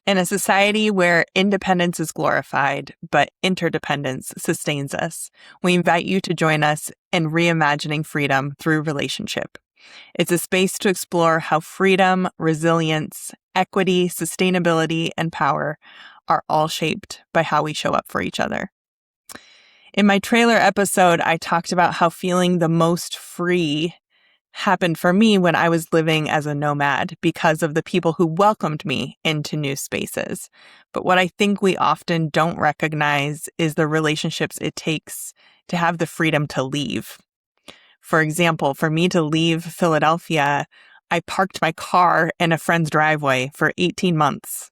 In a society where independence is glorified, but interdependence sustains us, we invite you to join us in reimagining freedom through relationship. It's a space to explore how freedom, resilience, equity, sustainability, and power are all shaped by how we show up for each other. In my trailer episode, I talked about how feeling the most free happened for me when I was living as a nomad because of the people who welcomed me into new spaces. But what I think we often don't recognize is the relationships it takes to have the freedom to leave. For example, for me to leave Philadelphia, I parked my car in a friend's driveway for 18 months.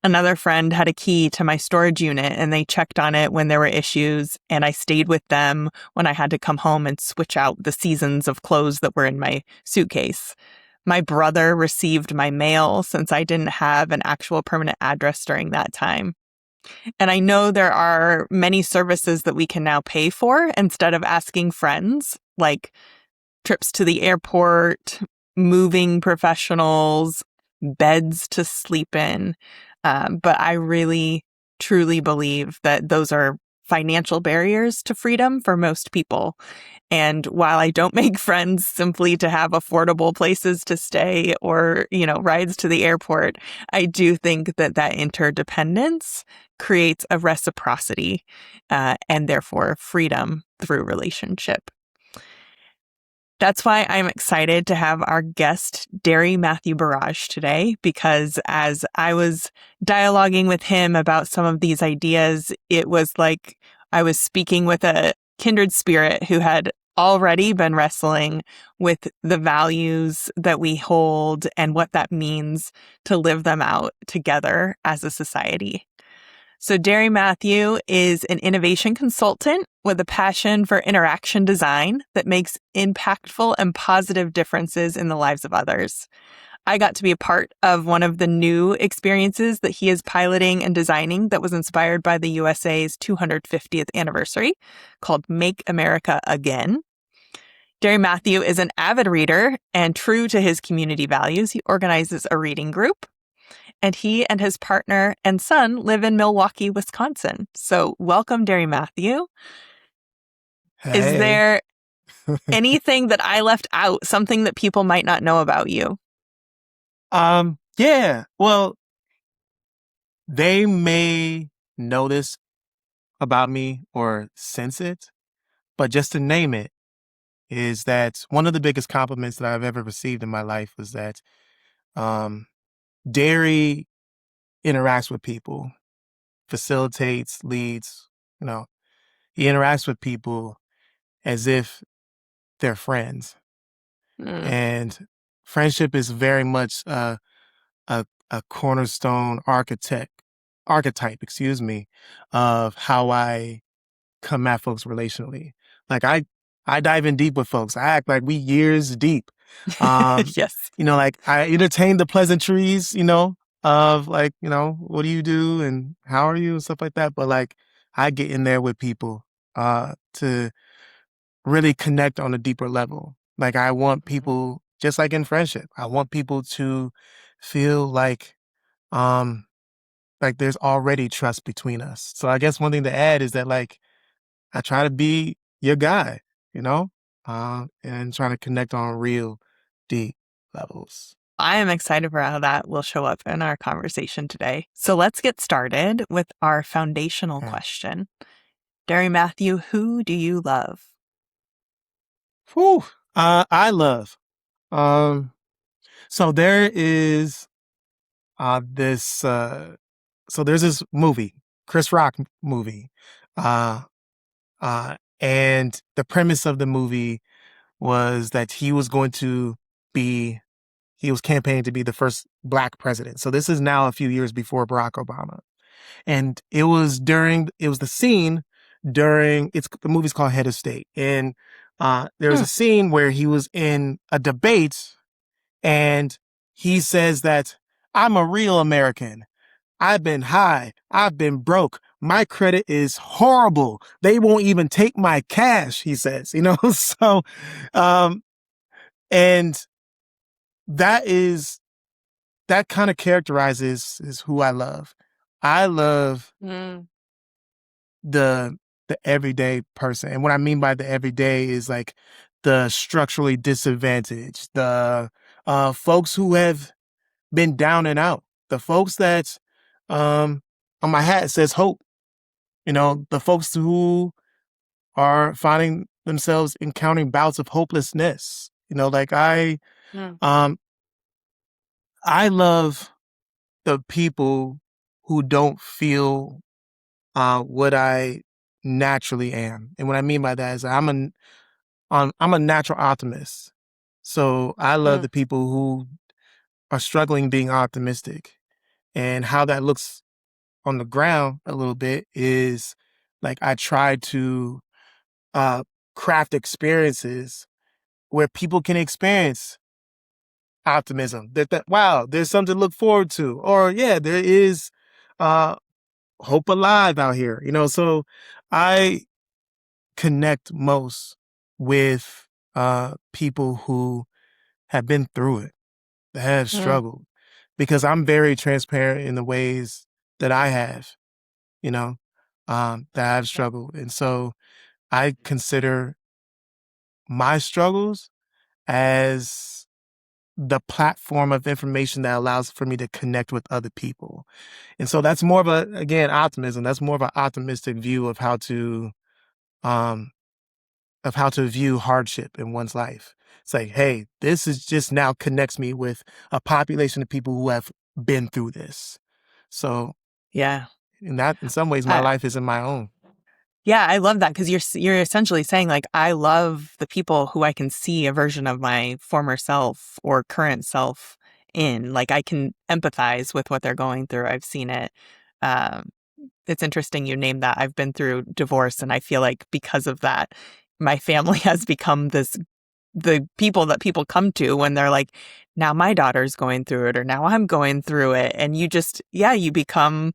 Another friend had a key to my storage unit and they checked on it when there were issues, and I stayed with them when I had to come home and switch out the seasons of clothes that were in my suitcase. My brother received my mail since I didn't have an actual permanent address during that time. And I know there are many services that we can now pay for instead of asking friends, like trips to the airport, moving professionals, beds to sleep in. But I really, truly believe that those are financial barriers to freedom for most people. And while I don't make friends simply to have affordable places to stay or, rides to the airport, I do think that interdependence creates a reciprocity and therefore freedom through relationship. That's why I'm excited to have our guest, Darrie Matthew Burrage, today, because as I was dialoguing with him about some of these ideas, it was like I was speaking with a kindred spirit who had already been wrestling with the values that we hold and what that means to live them out together as a society. So Darrie Matthew is an innovation consultant with a passion for interaction design that makes impactful and positive differences in the lives of others. I got to be a part of one of the new experiences that he is piloting and designing that was inspired by the USA's 250th anniversary, called Make America Again. Darrie Matthew is an avid reader, and true to his community values, he organizes a reading group. And he and his partner and son live in Milwaukee, Wisconsin. So welcome, Darrie Matthew. Is Hey. there anything that I left out, something that people might not know about you? Yeah. Well, they may notice about me or sense it, but just to name it is that one of the biggest compliments that I've ever received in my life was that um Darrie interacts with people, facilitates, leads, you know, he interacts with people as if they're friends. Mm. And friendship is very much a cornerstone archetype, of how I come at folks relationally. Like I dive in deep with folks. I act like we years deep. Um, Yes. like I entertain the pleasantries, of like, what do you do and how are you and stuff like that. But like I get in there with people to really connect on a deeper level. Like I want people, just like in friendship, I want people to feel um like there's already trust between us. So I guess one thing to add is that like I try to be your guy, you know, and try to connect on real deep levels. I am excited for how that will show up in our conversation today. So let's get started with our foundational Yeah. question. Darrie Matthew, who do you love? Whew. I love. Um, so there is this. So there's this movie, Chris Rock movie, uh, and the premise of the movie was that he was campaigning to be the first Black president. So this is now a few years before Barack Obama. And it was the scene the movie's called Head of State. And there was Hmm. a scene where he was in a debate and he says that I'm a real American. I've been high. I've been broke. My credit is horrible. They won't even take my cash, he says, so, and that is that kind of characterizes is who I love. I love Mm, the everyday person. And what I mean by the everyday is like the structurally disadvantaged, the folks who have been down and out, the folks that on my hat it says hope, the folks who are finding themselves encountering bouts of hopelessness. Like mm, um I love the people who don't feel what I naturally am. And what I mean by that is I'm a natural optimist. So I love mm. the people who are struggling being optimistic. And how that looks on the ground a little bit is like I try to uh, craft experiences where people can experience optimism. That wow, there's something to look forward to, or yeah, there is uh, hope alive out here. So I connect most with people who have been through it, that have Mm. struggled, because I'm very transparent in the ways that I have, you know, that I've struggled. And so I consider my struggles as the platform of information that allows for me to connect with other people. And so that's more of again, optimism. That's more of an optimistic view um, of how to view hardship in one's life. It's like, hey, this is just now connects me with a population of people who have been through this. So Yeah. in some ways, my Uh, life isn't my own. yeah, I love that because you're essentially saying like I love the people who I can see a version of my former self or current self in. Like I can empathize with what they're going through. I've seen it. Um, it's interesting you named that. I've been through divorce, and I feel like because of that, my family has become the people that people come to when they're like, now my daughter's going through it, or now I'm going through it. And you just, yeah, you become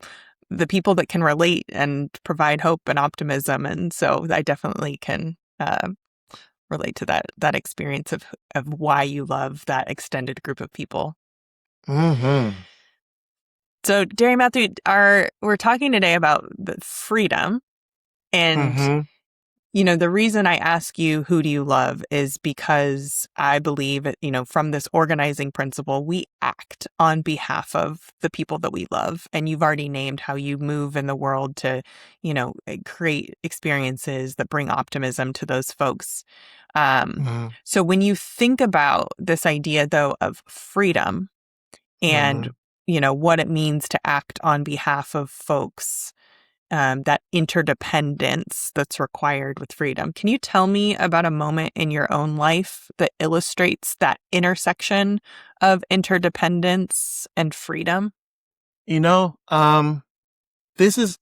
the people that can relate and provide hope and optimism. And so I definitely can relate to that experience of why you love that extended group of people. Mm-hmm. So, Darrie Matthew, we're talking today about the freedom. And Mm-hmm. the reason I ask you, who do you love, is because I believe, from this organizing principle, we act on behalf of the people that we love. And you've already named how you move in the world to, create experiences that bring optimism to those folks. Um, Mm-hmm. so when you think about this idea, though, of freedom and, Mm-hmm. what it means to act on behalf of folks, that interdependence that's required with freedom. Can you tell me about a moment in your own life that illustrates that intersection of interdependence and freedom? You know, um, this is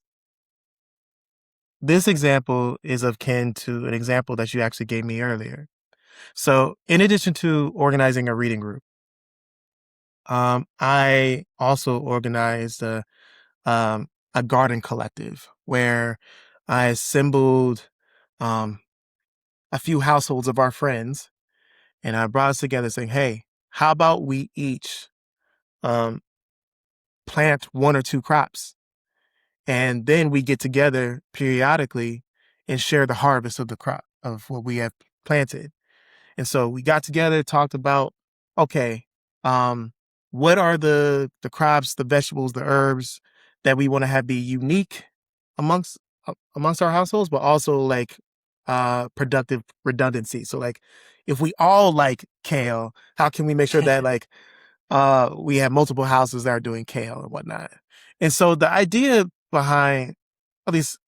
this example is akin to an example that you actually gave me earlier. So, in addition to organizing a reading group, I also organized a garden collective where I assembled um, a few households of our friends, and I brought us together saying, hey, how about we each um, plant one or two crops? And then we get together periodically and share the harvest of the crop of what we have planted. And so we got together, talked about, okay, um, what are the crops, the vegetables, the herbs that we want to have be unique amongst our households, but also like productive redundancy. So like if we all like kale, how can we make sure that like we have multiple houses that are doing kale and whatnot? And so the idea behind at least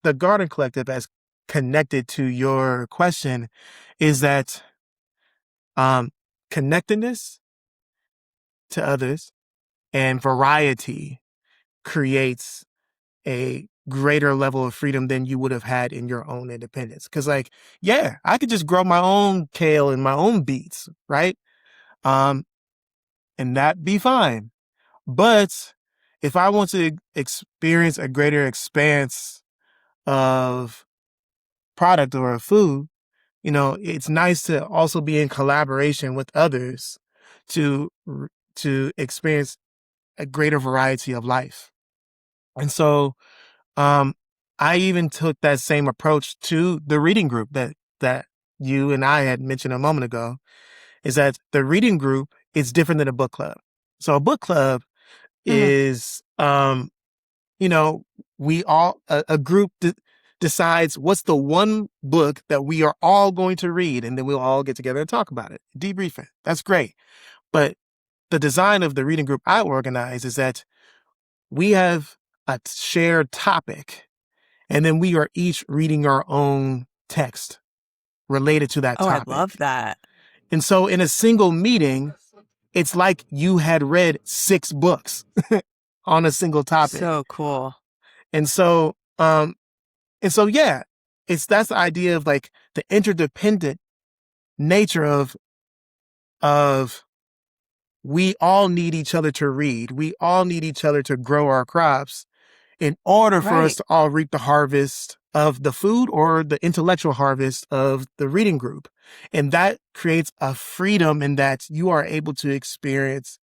the garden collective as connected to your question is that um, connectedness to others and variety creates a greater level of freedom than you would have had in your own independence. Because, like, yeah, I could just grow my own kale and my own beets, right? Um, and that be fine. But if I want to experience a greater expanse of product or a food, it's nice to also be in collaboration with others to to experience a greater variety of life. And so um, I even took that same approach to the reading group that you and I had mentioned a moment ago, is that the reading group is different than a book club. So a book club Hmm. is, you know, we all, a group decides what's the one book that we are all going to read, and then we'll all get together and talk about it, debrief it. That's great. But the design of the reading group I organize is that we have a shared topic, and then we are each reading our own text related to that Oh, I love topic. that. And so in a single meeting, it's like you had read 6 books on a single topic. So cool. And so, yeah, that's the idea of like the interdependent nature of we all need each other to read. We all need each other to grow our crops in order for us Right. to all reap the harvest of the food or the intellectual harvest of the reading group. And that creates a freedom in that you are able to experience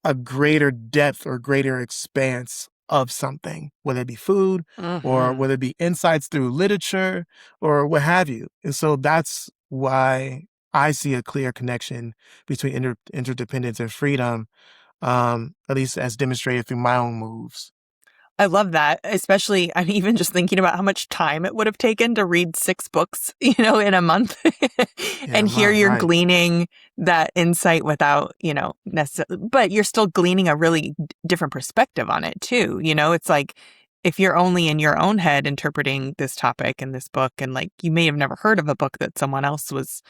a greater depth or greater expanse of something, whether it be food or Hmm. whether it be insights through literature or what have you. And so that's why I see a clear connection between interdependence and freedom, at least as demonstrated through my own moves. I love that, especially I'm even just thinking about how much time it would have taken to read 6 books, in a month. In a And here month, you're right? gleaning that insight without, necessarily, but you're still gleaning a really different perspective on it too. It's like if you're only in your own head interpreting this topic in this book, and like you may have never heard of a book that someone else was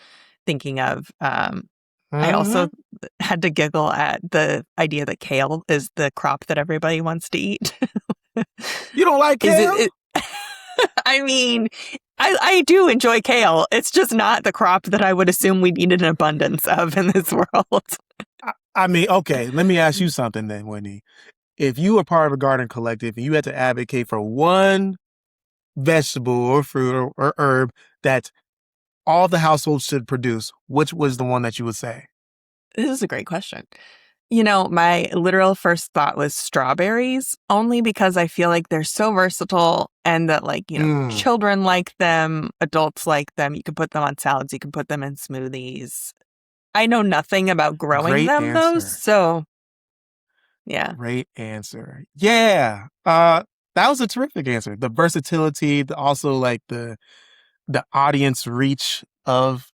thinking of. I also Hmm. had to giggle at the idea that kale is the crop that everybody wants to eat. You don't like Is kale? it I mean, I do enjoy kale. It's just not the crop that I would assume we need an abundance of in this world. I mean, okay, let me ask you something then, Whitney. If you were part of a garden collective and you had to advocate for one vegetable or fruit or herb that all the households should produce, which was the one that you would say? This is a great question. My literal first thought was strawberries, only because I feel like they're so versatile and that, like, Mm, children like them, adults like them. You can put them on salads, you can put them in smoothies. I know nothing about growing great them, though. answer. So, yeah. Great answer. Yeah. That was a terrific answer. The versatility, also like the audience reach of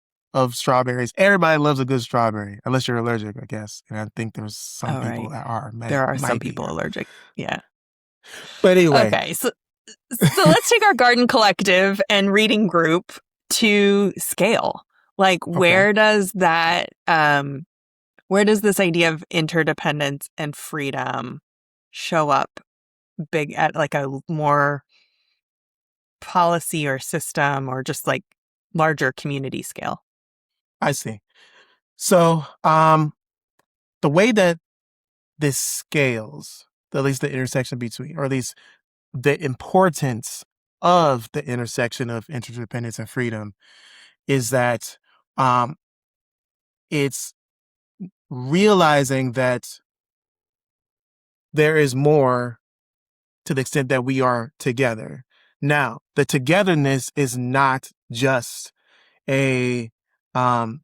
strawberries. Everybody loves a good strawberry, unless you're allergic, I guess. And I think there's some All people right. that are There are some might be. people allergic. Yeah. But anyway, Okay. So let's take our garden collective and reading group to scale. Like, okay. where does this idea of interdependence and freedom show up big at like a more policy or system or just like larger community scale? I see. So, the way that this scales, at least the intersection between, or at least the importance of the intersection of interdependence and freedom, is that um, it's realizing that there is more to the extent that we are together. Now, the togetherness is not just a um,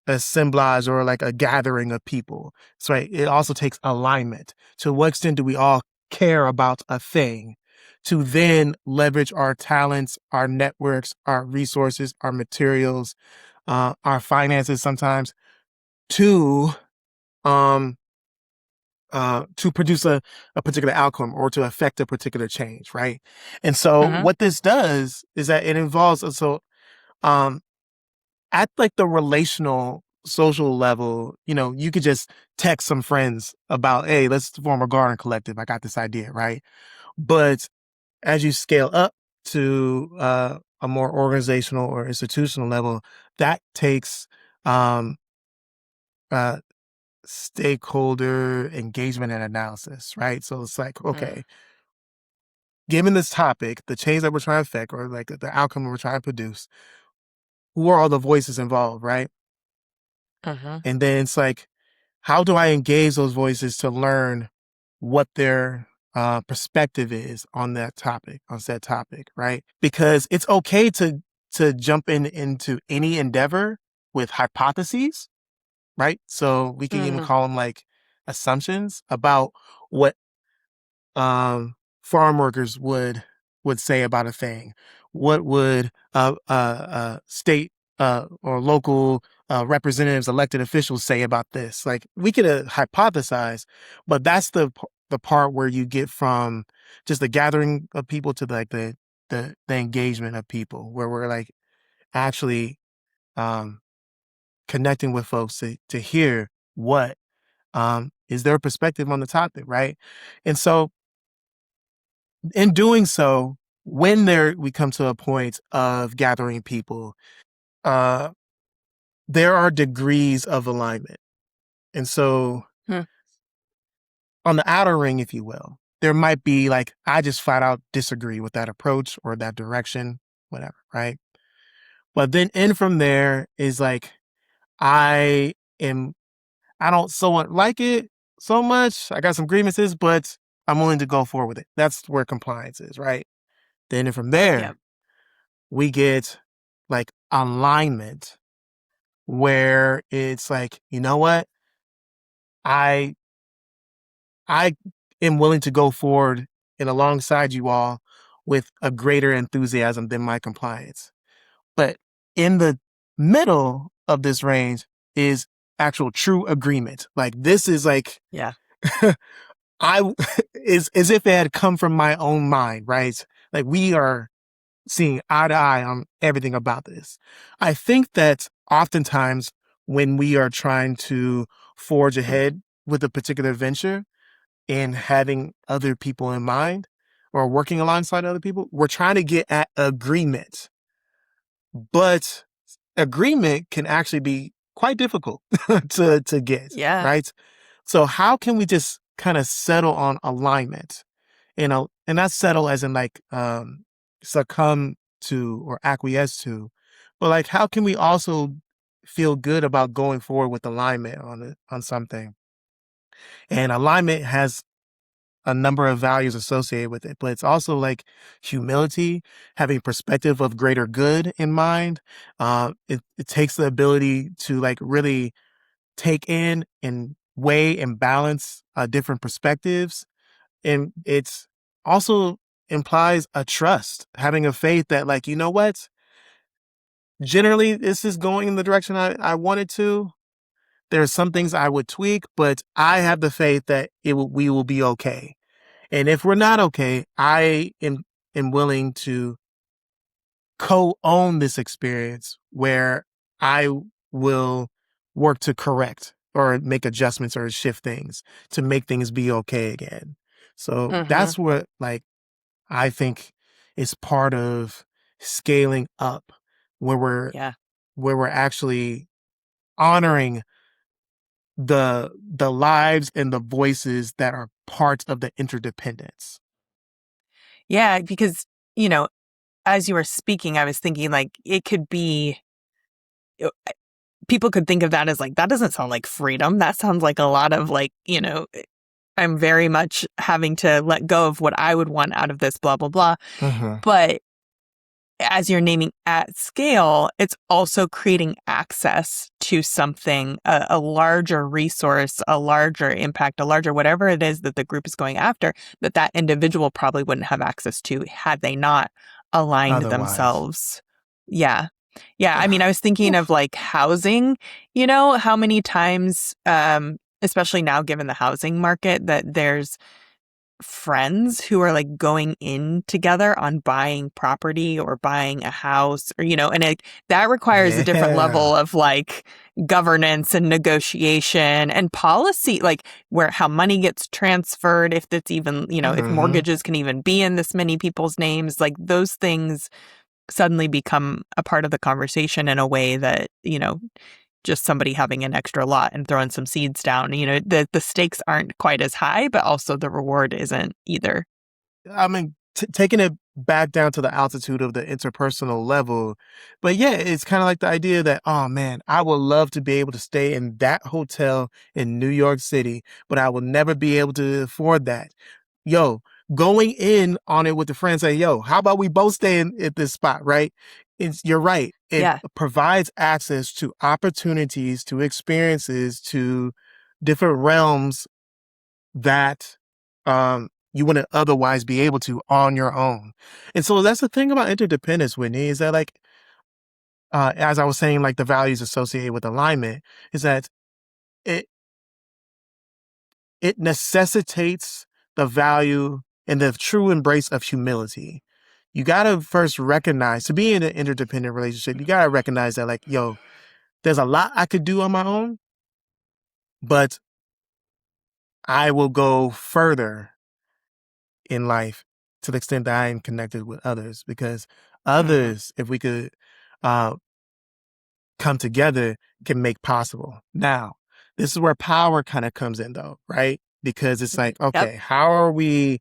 assemblage or like a gathering of people. So right, it also takes alignment. To what extent do we all care about a thing? To then leverage our talents, our networks, our resources, our materials, our finances sometimes to um to produce a particular outcome or to affect a particular change, right? And so Mm-hmm. what this does is that it involves um at like the relational social level, you could just text some friends about, hey, let's form a garden collective. I got this idea, right? But as you scale up to a more organizational or institutional level, that takes um, uh, stakeholder engagement and analysis, right? So it's like, okay, given this topic, the change that we're trying to affect or like the outcome we're trying to produce, who are all the voices involved, right? Mm-hmm. And then it's like, how do I engage those voices to learn what their perspective is on that topic, on said topic, right? Because it's okay to jump into any endeavor with hypotheses, right? So we can even Mm-hmm. call them like assumptions about what farm workers would say about a thing. What would state or local representatives, elected officials say about this? Like we could hypothesize, but that's the part where you get from just the gathering of people to like the engagement of people, where we're like actually um, connecting with folks to hear what is their perspective on the topic, right? And so in doing so, when we come to a point of gathering people, uh, there are degrees of alignment. And so Hmm. on the outer ring, if you will, there might be like, I just flat out disagree with that approach or that direction, whatever, right? But then in from there is like, I am, I don't somewhat like it so much. I got some grievances, but I'm willing to go forward with it. That's where compliance is, right? Then and from Yeah. there, we get like alignment where it's like, you know what? I I am willing to go forward and alongside you all with a greater enthusiasm than my compliance. But in the middle of this range is actual true agreement. Like this is like Yeah. I is as if it had come from my own mind, right? Like we are seeing eye to eye on everything about this. I think that oftentimes when we are trying to forge ahead with a particular venture and having other people in mind or working alongside other people, we're trying to get at agreement. But agreement can actually be quite difficult to get, Yeah. right? So how can we just kind of settle on alignment? And not settle as in like succumb to or acquiesce to, but like how can we also feel good about going forward with alignment on something? And alignment has a number of values associated with it, but it's also like humility, having perspective of greater good in mind. It takes the ability to like really take in and weigh and balance different perspectives. And it's also implies a trust, having a faith that like, you know what? Generally, this is going in the direction I wanted to. There's some things I would tweak, but I have the faith that we will be okay. And if we're not okay, am willing to co-own this experience where I will work to correct or make adjustments or shift things to make things be okay again. So Mm-hmm. that's what like I think is part of scaling up where Yeah. we're actually honoring the lives and the voices that are parts of the interdependence. Yeah. Because, you know, as you were speaking, I was thinking like it could be, uh, people could think of that as like, that doesn't sound like freedom. That sounds like a lot of like, I'm very much having to let go of what I would want out of this, blah, blah, blah. Mm-hmm. But as you're naming at scale, it's also creating access to something, a larger resource, a larger impact, a larger whatever it is that the group is going after, that individual probably wouldn't have access to had they not aligned Otherwise. themselves. Yeah. Yeah. I mean, I was thinking of like housing, how many times, especially now given the housing market, that there's friends who are like going in together on buying property or buying a house or and that requires a different Yeah. level of like governance and negotiation and policy, like where how money gets transferred, if that's even if Mm-hmm. mortgages can even be in this many people's names, like those things suddenly become a part of the conversation in a way that just somebody having an extra lot and throwing some seeds down. The stakes aren't quite as high, but also the reward isn't either. I mean, taking it back down to the altitude of the interpersonal level. But yeah, it's kind of like the idea that, oh man, I would love to be able to stay in that hotel in New York City, but I will never be able to afford that. Yo, going in on it with the friends, say, yo, how about we both stay at this spot, right? You're right. It Yeah. provides access to opportunities, to experiences, to different realms that you wouldn't otherwise be able to on your own. And so that's the thing about interdependence, Whitney, is that like, as I was saying, like the values associated with alignment is that it it necessitates the value and the true embrace of humility. You gotta first recognize, to be in an interdependent relationship, you gotta recognize that like, yo, there's a lot I could do on my own, but I will go further in life to the extent that I am connected with others, because Mm-hmm. others, if we could uh, come together, can make possible. Now, this is where power kind of comes in though, right? Because it's like, Yep. okay, how are we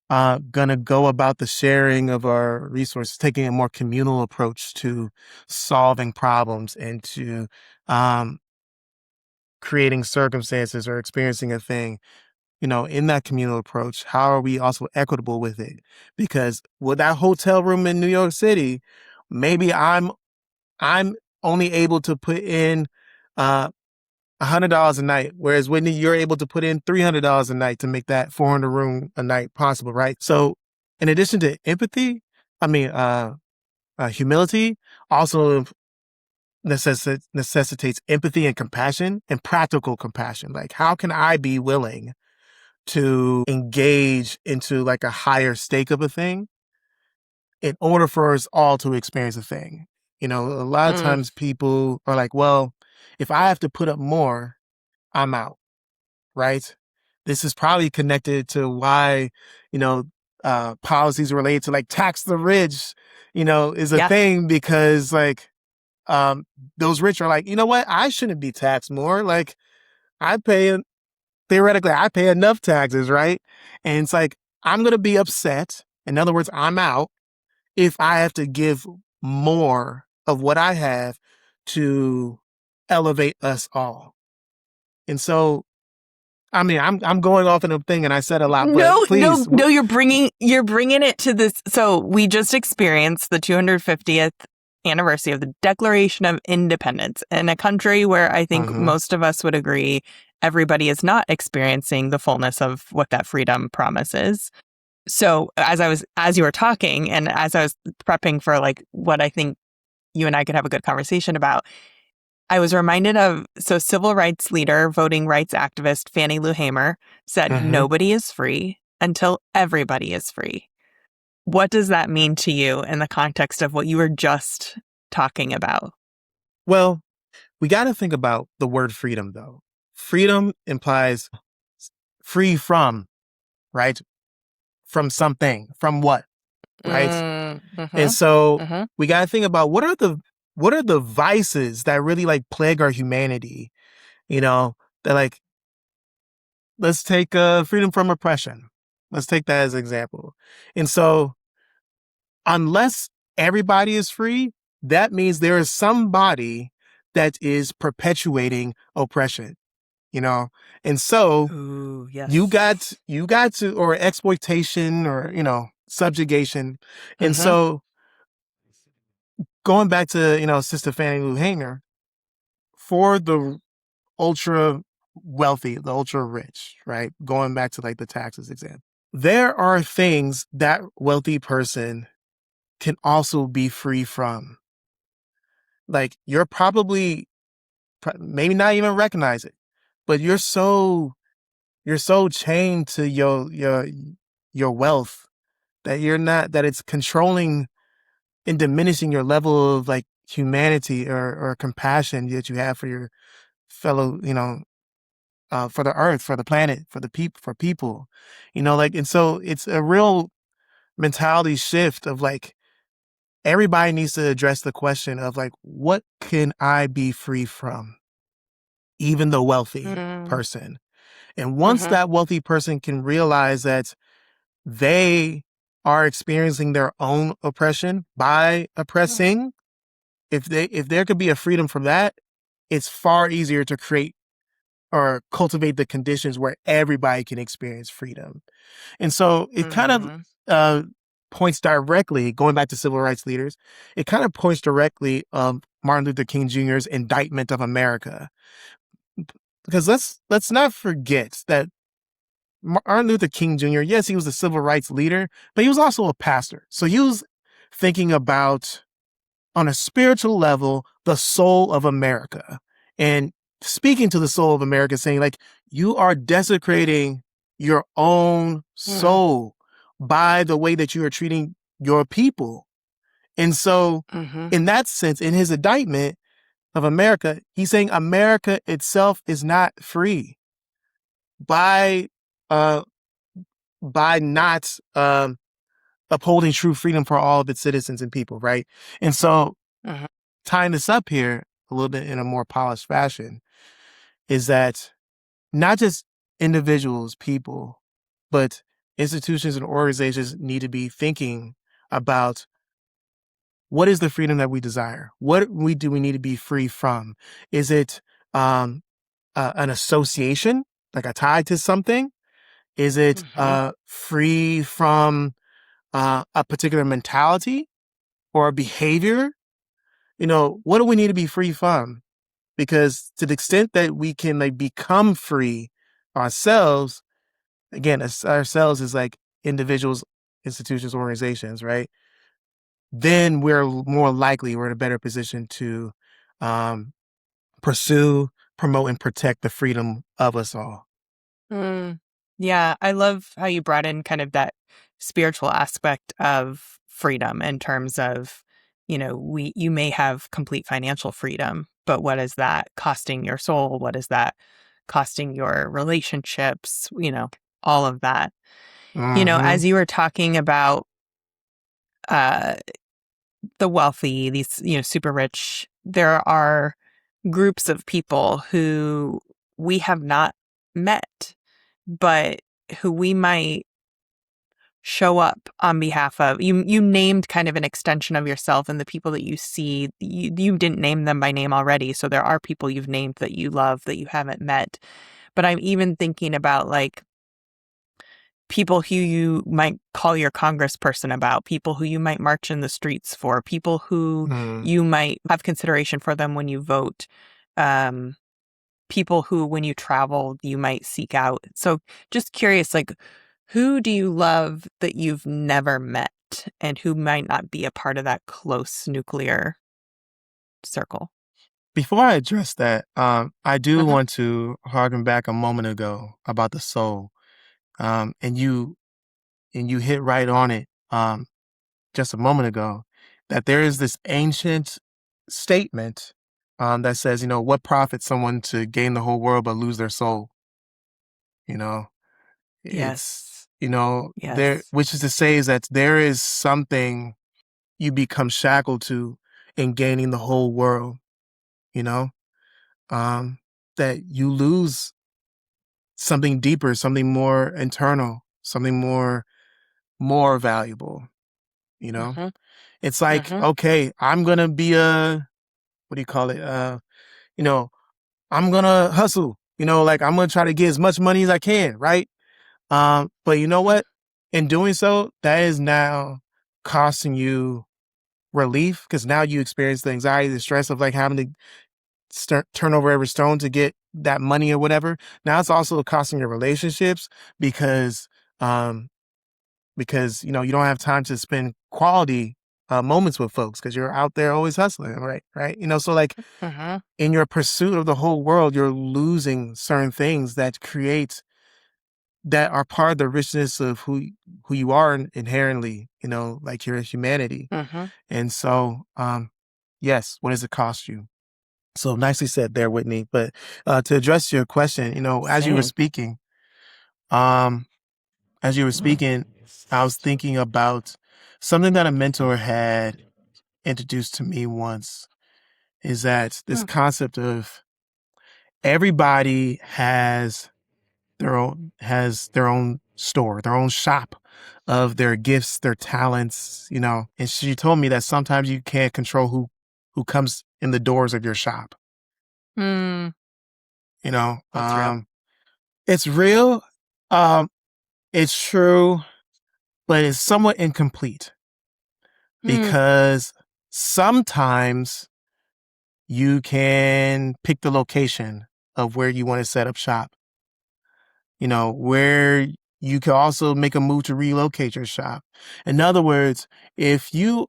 gonna go about the sharing of our resources, taking a more communal approach to solving problems and to um, creating circumstances or experiencing a thing, in that communal approach? How are we also equitable with it? Because with that hotel room in New York City, maybe I'm only able to put in $100 a night, whereas Whitney, you're able to put in $300 a night to make that 400 room a night possible, right? So, in addition to empathy, I mean, humility also necessitates empathy and compassion and practical compassion. Like, how can I be willing to engage into like a higher stake of a thing in order for us all to experience a thing? A lot of Mm. times people are like, well, if I have to put up more, I'm out, right? This is probably connected to why, you know, policies related to like tax the rich, is a Yeah. thing, because like, those rich are like, you know what? I shouldn't be taxed more. Like, I pay theoretically, I pay enough taxes, right? And it's like, I'm going to be upset. In other words, I'm out if I have to give more of what I have to elevate us all. And so, I mean, I'm going off in a thing and I said a lot, but No, no, please. no, you're bringing it to this. So we just experienced the 250th anniversary of the Declaration of Independence in a country where I think Mhm. most of us would agree everybody is not experiencing the fullness of what that freedom promises. So as you were talking and as I was prepping for like what I think you and I could have a good conversation about, I was reminded of, so civil rights leader, voting rights activist Fannie Lou Hamer said, Mhm. nobody is free until everybody is free. What does that mean to you in the context of what you were just talking about? Well, we got to think about the word freedom, though. Freedom implies free from, right? From something, from what, right? And Mm-hmm. so Mm-hmm. we got to think about what are the vices that really like plague our humanity, you know, that like, let's take freedom from oppression. Let's take that as an example. And so unless everybody is free, that means there is somebody that is perpetuating oppression, you know? And so Ooh, you yes. got to, or exploitation, or, subjugation. And Mm-hmm. so going back to, Sister Fannie Lou Hamer, for the ultra wealthy, the ultra rich, right? Going back to like the taxes example, there are things that wealthy person can also be free from. Like, you're probably maybe not even recognize it, but you're so chained to your wealth that that it's controlling and diminishing your level of like humanity or compassion that you have for your fellow, for the earth, for the planet, for people, like. And so it's a real mentality shift of like, everybody needs to address the question of like, what can I be free from? Even the wealthy Mm-hmm. person. And once that wealthy person can realize that they are experiencing their own oppression by oppressing, if there could be a freedom from that, it's far easier to create or cultivate the conditions where everybody can experience freedom. And so it kind of Mm-hmm. points directly, going back to civil rights leaders, it kind of points directly Martin Luther King Jr.'s indictment of America. Because let's not forget that Martin Luther King Jr., yes, he was a civil rights leader, but he was also a pastor. So he was thinking about, on a spiritual level, the soul of America. And speaking to the soul of America, saying, like, you are desecrating your own soul by the way that you are treating your people. And so, Mm-hmm. in that sense, in his indictment of America, he's saying America itself is not free by uh, not upholding true freedom for all of its citizens and people, right? And so, Mm-hmm. tying this up here a little bit in a more polished fashion is that not just individuals, people, but institutions and organizations need to be thinking about, what is the freedom that we desire? What do we need to be free from? Is it an association, like a tie to something? Is it Mm-hmm. free from a particular mentality or a behavior? What do we need to be free from? Because to the extent that we can like become free ourselves, again, ourselves is like individuals, institutions, organizations, right? Then we're in a better position to um, pursue, promote, and protect the freedom of us all. Mm. Yeah, I love how you brought in kind of that spiritual aspect of freedom in terms of, you may have complete financial freedom, but what is that costing your soul? What is that costing your relationships? All of that. Mm-hmm. As you were talking about uh the wealthy, these, super rich, there are groups of people who we have not met, but who we might show up on behalf of. You named kind of an extension of yourself, and the people that you see, you didn't name them by name already. So there are people you've named that you love that you haven't met. But I'm even thinking about like people who you might call your congressperson about, people who you might march in the streets for, people who Mm. you might have consideration for them when you vote, um, people who, when you travel, you might seek out. So just curious, like, who do you love that you've never met and who might not be a part of that close nuclear circle? Before I address that, I do Uh-huh. want to harken back a moment ago about the soul, and you hit right on it just a moment ago, that there is this ancient statement that says, what profits someone to gain the whole world but lose their soul? You know, it's Yes. there, Yes. which is to say is that there is something you become shackled to in gaining the whole world. You know, that you lose something deeper, something more internal, something more valuable. You know, Mm-hmm. it's like, Mm-hmm. okay, I'm gonna be a, what do you call it? You know, I'm gonna hustle. Like, I'm gonna try to get as much money as I can, right? But you know what? In doing so, that is now costing you relief, because now you experience the anxiety, the stress of like having to turn over every stone to get that money or whatever. Now it's also costing your relationships because um you don't have time to spend quality moments with folks because you're out there always hustling, right. So like, Mm-hmm. in your pursuit of the whole world, you're losing certain things that are part of the richness of who you are inherently, like your humanity. Mm-hmm. And so, yes, what does it cost you? So nicely said there, Whitney. But to address your question, as you were Same. speaking, um, I was thinking about something that a mentor had introduced to me once, is that this concept of everybody has their own store, their own shop of their gifts, their talents, you know. And she told me that sometimes you can't control who comes in the doors of your shop. Mm, You know, that's real. it's real, it's true, but it's somewhat incomplete Mm, because sometimes you can pick the location of where you want to set up shop. You know, where you can also make a move to relocate your shop. In other words, if you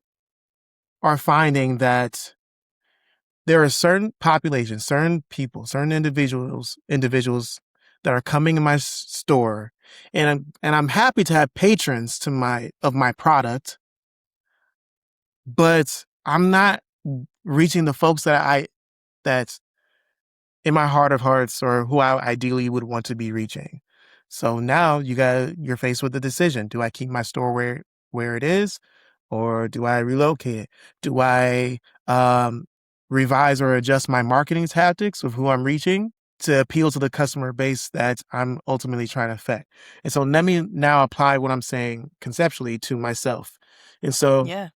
are finding that there are certain populations, certain people, certain individuals that are coming in my store, and I'm happy to have patrons to my product, but I'm not reaching the folks that in my heart of hearts or who I ideally would want to be reaching. So now you're faced with the decision. Do I keep my store where it is, or do I relocate it? Do I revise or adjust my marketing tactics of who I'm reaching to appeal to the customer base that I'm ultimately trying to affect? And so let me now apply what I'm saying conceptually to myself. And so yeah.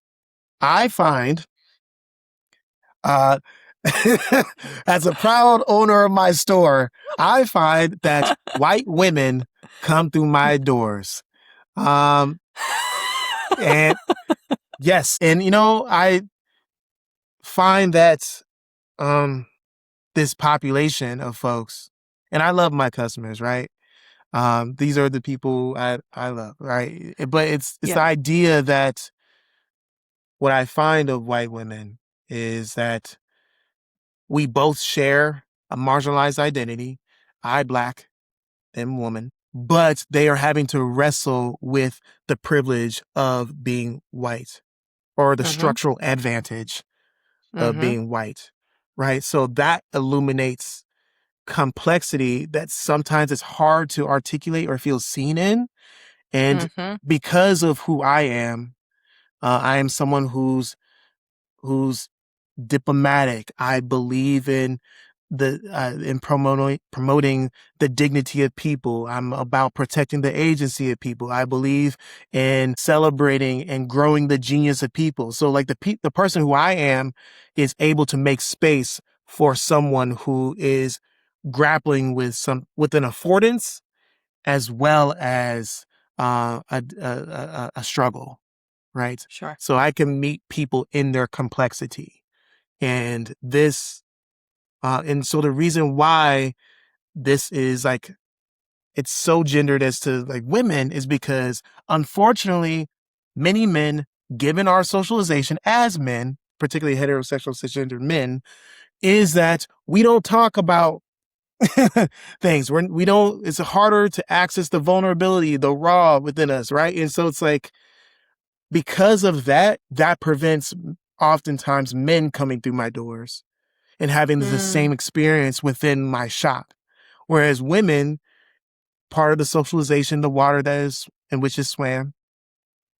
I find uh, as a proud owner of my store, I find that white women come through my doors. Um, and yes, and you know, I find that um, this population of folks, and I love my customers, right? These are the people I love, right? But it's the Yeah. idea that what I find of white women is that we both share a marginalized identity. I black, them woman, but they are having to wrestle with the privilege of being white or the Mm-hmm. structural advantage of Mm-hmm. being white, right? So that illuminates complexity that sometimes it's hard to articulate or feel seen in. And Mm-hmm. because of who I am someone who's diplomatic. I believe in promoting the dignity of people. I'm about protecting the agency of people. I believe in celebrating and growing the genius of people. So like the person who I am is able to make space for someone who is grappling with an affordance as well as a struggle, right? Sure. So I can meet people in their complexity. And and so the reason why this is like, it's so gendered as to like women is because unfortunately, many men, given our socialization as men, particularly heterosexual cisgendered men, is that we don't talk about things. We don't, it's harder to access the vulnerability, the raw within us, right? And so it's like, because of that, that prevents oftentimes men coming through my doors and having the Mm, same experience within my shop. Whereas women, part of the socialization, the water that is in which is swam,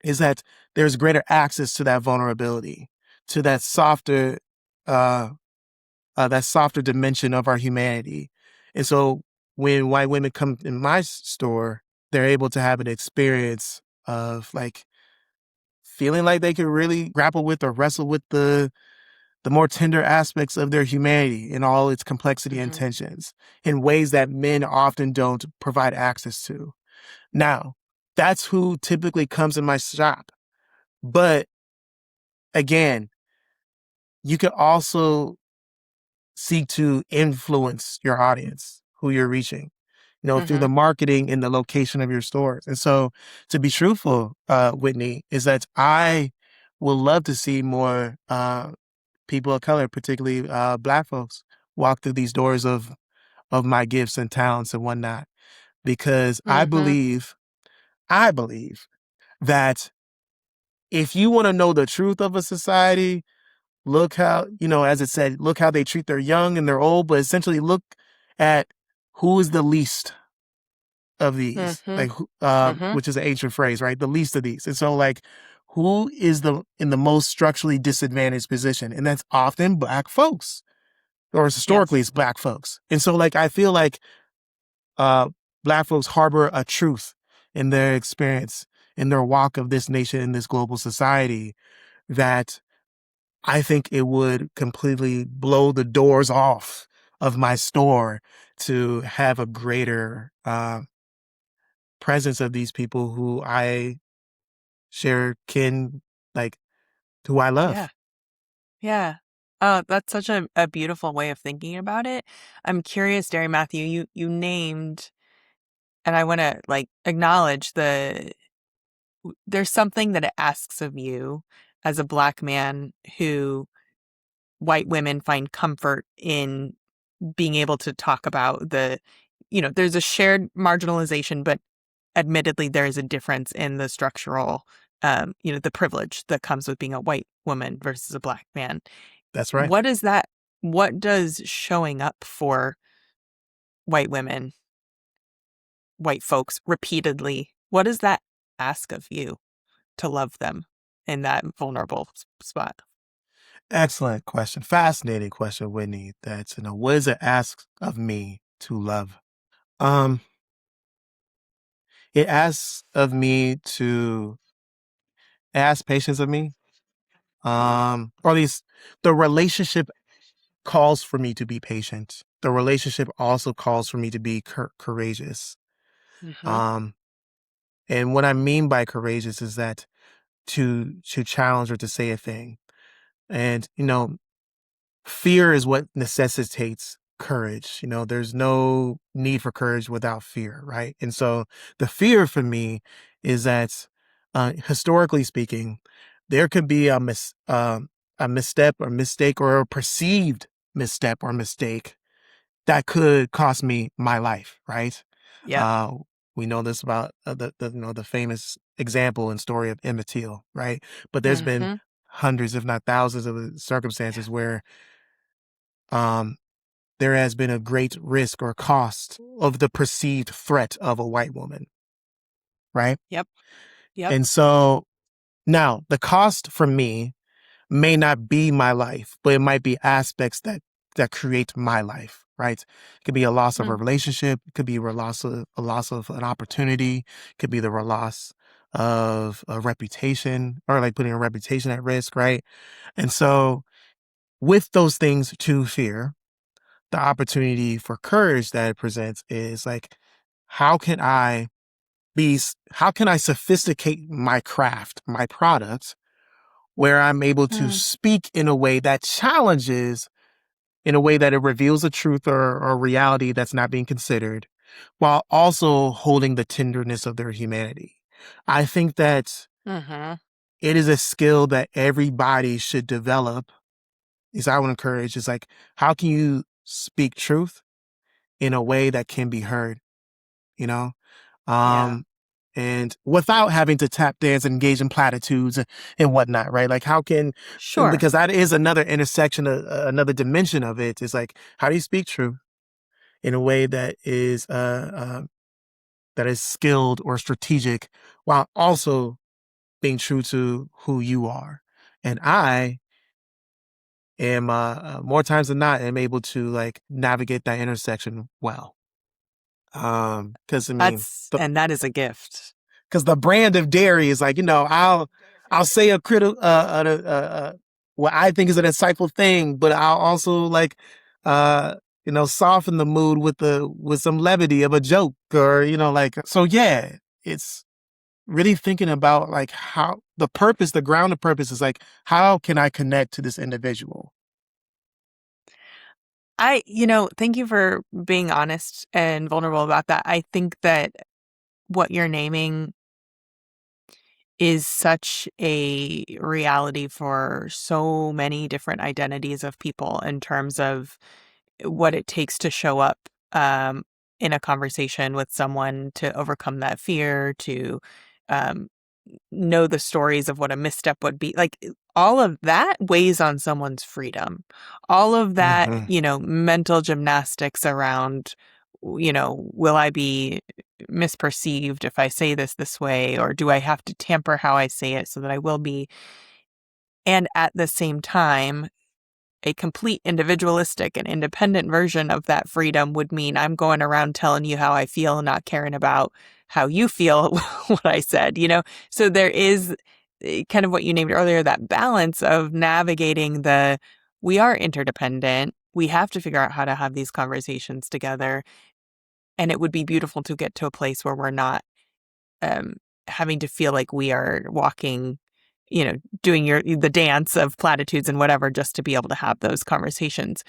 is that there's greater access to that vulnerability, to uh, that softer dimension of our humanity. And so when white women come in my store, they're able to have an experience of like feeling like they could really grapple with or wrestle with the more tender aspects of their humanity in all its complexity and mm-hmm. tensions in ways that men often don't provide access to. Now, that's who typically comes in my shop. But again, you can also seek to influence your audience, who you're reaching, you know, through Mm-hmm. the marketing and the location of your stores. And so to be truthful, Whitney, is that I would love to see more people of color, particularly Black folks, walk through these doors of my gifts and talents and whatnot, because Mm-hmm. I believe that if you want to know the truth of a society, look how, you know, as it said, look how they treat their young and their old, but essentially look at who is the least of these, Mm-hmm. like, Mm-hmm. which is an ancient phrase, right? The least of these. And so like, who is in the most structurally disadvantaged position? And that's often Black folks, or historically Yes. it's Black folks. And so like, I feel like, Black folks harbor a truth in their experience. in their walk of this nation in this global society that I think it would completely blow the doors off of my store to have a greater presence of these people who I share kin, like who I Yeah. love. Yeah. Oh, that's such a beautiful way of thinking about it. I'm curious, Darrie Matthew, you named, and I want to like acknowledge there's something that it asks of you as a Black man who white women find comfort in being able to talk about there's a shared marginalization, but admittedly there is a difference in the structural, the privilege that comes with being a white woman versus a Black man. That's right. What is that? What does showing up for white women, white folks repeatedly, what does that ask of you to love them in that vulnerable spot? Excellent question. Fascinating question, Whitney. That's, what does it ask of me to love? Um, it asks of me to ask patience of me. Or at least the relationship calls for me to be patient. The relationship also calls for me to be courageous. Mm-hmm. Um, and what I mean by courageous is that to challenge or to say a thing. And, fear is what necessitates courage. There's no need for courage without fear, right? And so the fear for me is that, historically speaking, there could be a misstep or mistake or a perceived misstep or mistake that could cost me my life, right? Yep. Uh, we know this about the famous example and story of Emmett Till, right? But there's been Mm-hmm. hundreds, if not thousands, of Yeah. circumstances where um, there has been a great risk or cost of the perceived threat of a white woman, right? Yep. Yep. And so now the cost for me may not be my life, but it might be aspects that create my life, right? It could be a loss of a Mm. relationship, it could be a loss of an opportunity, it could be the loss of a reputation or like putting a reputation at risk, right? And so with those things to fear, the opportunity for courage that it presents is like, how can I how can I sophisticate my craft, my product, where I'm able to Mm. speak in a way that challenges, in a way that it reveals a truth or reality that's not being considered, while also holding the tenderness of their humanity. I think that Mm-hmm. it is a skill that everybody should develop. Is I would encourage is like, how can you speak truth in a way that can be heard, you know? Yeah. Um, and without having to tap dance and engage in platitudes and whatnot, right? Like how can, Sure. because that is another intersection, another dimension of it is like, how do you speak truth in a way that is skilled or strategic while also being true to who you are? And I am, more times than not, am able to like navigate that intersection well. Cause I mean, That is a gift. because the brand of Darrie is like, I'll say a critical what I think is an insightful thing, but I'll also like soften the mood with some levity of a joke, or like, so yeah, it's really thinking about like how the grounded purpose is like, how can I connect to this individual? Thank you for being honest and vulnerable about that. I think that what you're naming is such a reality for so many different identities of people in terms of what it takes to show up um, in a conversation with someone to overcome that fear, to um, know the stories of what a misstep would be. Like all of that weighs on someone's freedom. All of that, Hmm. mental gymnastics around, will I be misperceived if I say this way, or do I have to tamper how I say it so that I will be? And at the same time, a complete individualistic and independent version of that freedom would mean I'm going around telling you how I feel and not caring about how you feel what I said, So there is kind of what you named earlier, that balance of navigating we are interdependent. We have to figure out how to have these conversations together. And it would be beautiful to get to a place where we're not um, having to feel like we are walking, doing the dance of platitudes and whatever, just to be able to have those conversations.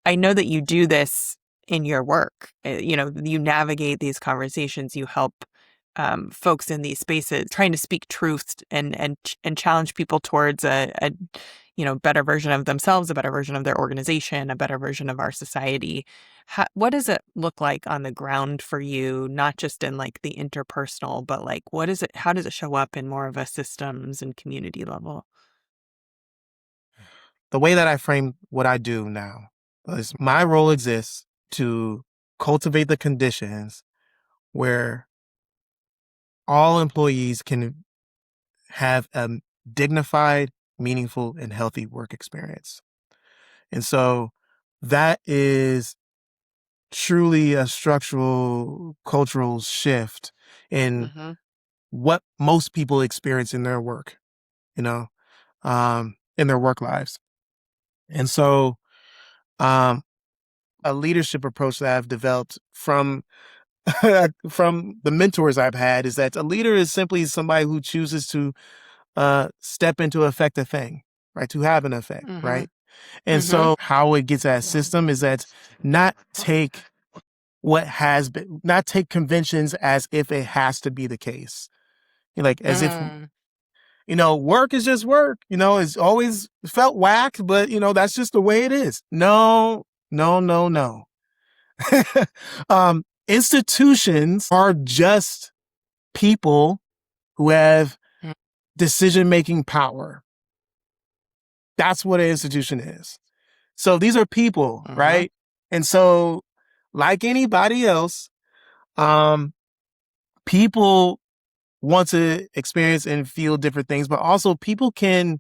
I know that you do this in your work. You navigate these conversations, you help folks in these spaces trying to speak truth and challenge people towards a better version of themselves, a better version of their organization, a better version of our society. What does it look like on the ground for you, not just in like the interpersonal, but like how does it show up in more of a systems and community level? The way that I frame what I do now is my role exists to cultivate the conditions where all employees can have a dignified, meaningful, and healthy work experience. And so that is truly a structural, cultural shift in Mm-hmm. what most people experience in their work, in their work lives. And so, a leadership approach that I've developed from from the mentors I've had is that a leader is simply somebody who chooses to step in to affect a thing, right? To have an effect, Mm-hmm. right? And Mm-hmm. so how it gets at system is that not take not take conventions as if it has to be the case. Like as if, work is just work, it's always felt whack, but that's just the way it is. No, no, no, no. Institutions are just people who have decision-making power. That's what an institution is. So these are people, Mm-hmm. right? And so, like anybody else, people want to experience and feel different things, but also people can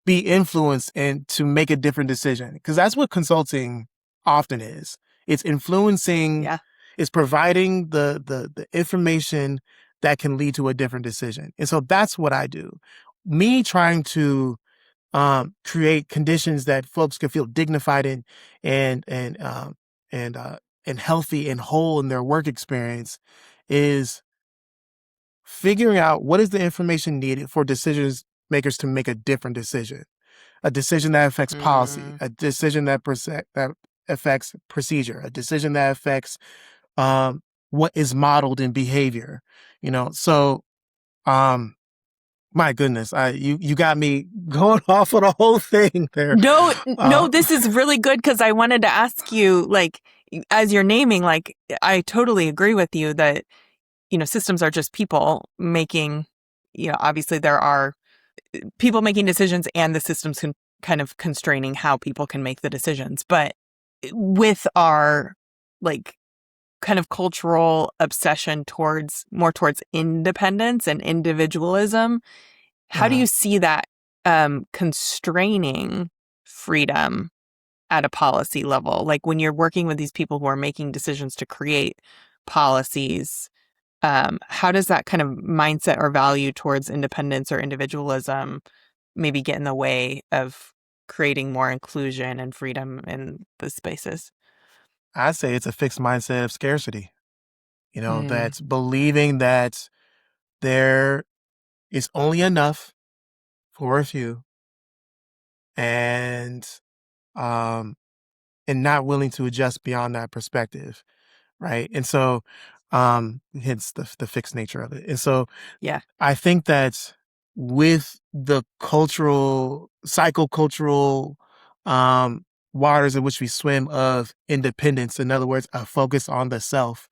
be influenced and to make a different decision, because that's what consulting often is. It's influencing, Yeah. it's providing the information that can lead to a different decision. And so that's what I do. Me trying to create conditions that folks can feel dignified and healthy and whole in their work experience is figuring out what is the information needed for decisions makers to make a different decision, a decision that affects policy, a decision that affects procedure, a decision that affects what is modeled in behavior. So my goodness, you got me going off on a whole thing there. No, this is really good, because I wanted to ask you, like, as you're naming, like, I totally agree with you that, systems are just people making, obviously there are people making decisions and the systems kind of constraining how people can make the decisions. But with our, like, kind of cultural obsession more towards independence and individualism, how do you see that constraining freedom at a policy level? Like when you're working with these people who are making decisions to create policies, how does that kind of mindset or value towards independence or individualism maybe get in the way of creating more inclusion and freedom in the spaces? I say it's a fixed mindset of scarcity. Mm. That's believing that there is only enough for a few, and um and not willing to adjust beyond that perspective, right? And so hence the fixed nature of it. And so Yeah. I think that with the psychocultural waters in which we swim of independence, in other words, a focus on the self,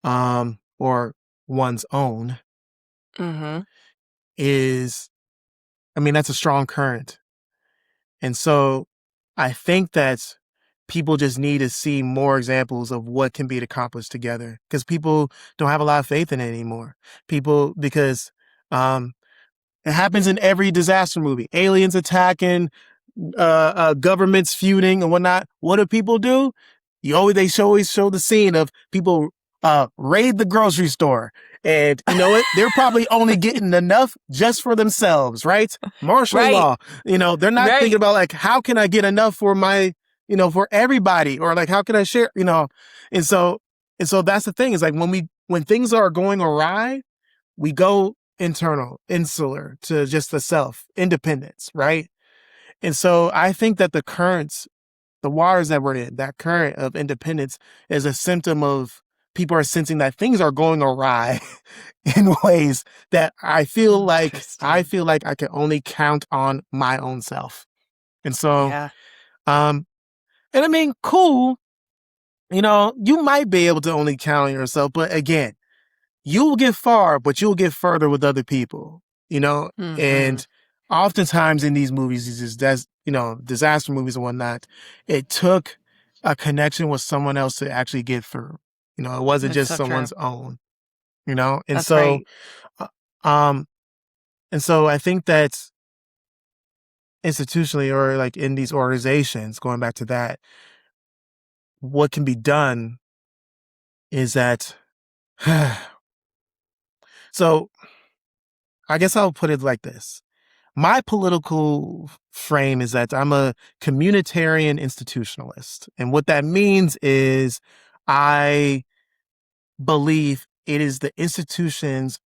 or one's own, Mm-hmm. is, that's a strong current. And so I think that people just need to see more examples of what can be accomplished together, because people don't have a lot of faith in it anymore. Because it happens in every disaster movie, aliens attacking, governments feuding and whatnot. What do people do? They always show the scene of people raid the grocery store. And you know what? They're probably only getting enough just for themselves, right? Martial Right. law. You know, they're not Right. thinking about like, how can I get enough for my, you know, for everybody, or like, how can I share, you know? And so that's the thing, is like when things are going awry, we go internal, insular to just the self, independence, right? And so I think that the waters that we're in, that current of independence, is a symptom of people are sensing that things are going awry in ways that I feel like I can only count on my own self. And so, Yeah. and I mean, cool, you know, you might be able to only count on yourself, but again, you will get far, but you'll get further with other people, you know? Mm-hmm. And oftentimes in these movies, you know, disaster movies and whatnot, it took a connection with someone else to actually get through. You know, it wasn't That's just so someone's true. own, you know? And That's so, right. uh, um, and so I think that institutionally, or like in these organizations, going back to that, what can be done is that, so I guess I'll put it like this. My political frame is that I'm a communitarian institutionalist. And what that means is I believe it is the institution's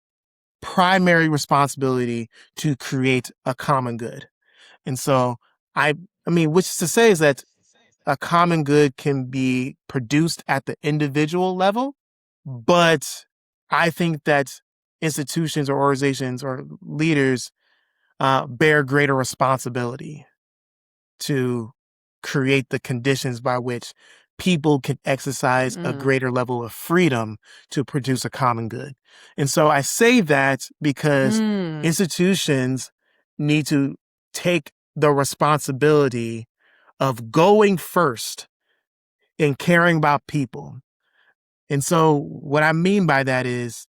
primary responsibility to create a common good. And so I mean, which is to say is that a common good can be produced at the individual level, but I think that institutions or organizations or leaders bear greater responsibility to create the conditions by which people can exercise a greater level of freedom to produce a common good. And so I say that because institutions need to take the responsibility of going first and caring about people. And so what I mean by that is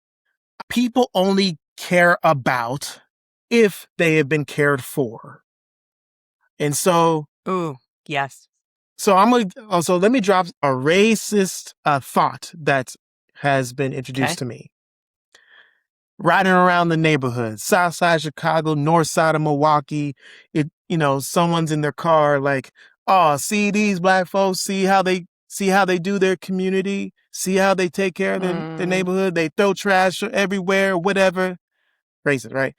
people only care about if they have been cared for. And so, Ooh, yes. so let me drop a racist thought that has been introduced to me. Riding around the neighborhood, south side Chicago, north side of Milwaukee, you know, someone's in their car like, oh, see these black folks, see how they do their community, see how they take care of their neighborhood, they throw trash everywhere, whatever. Racist, right?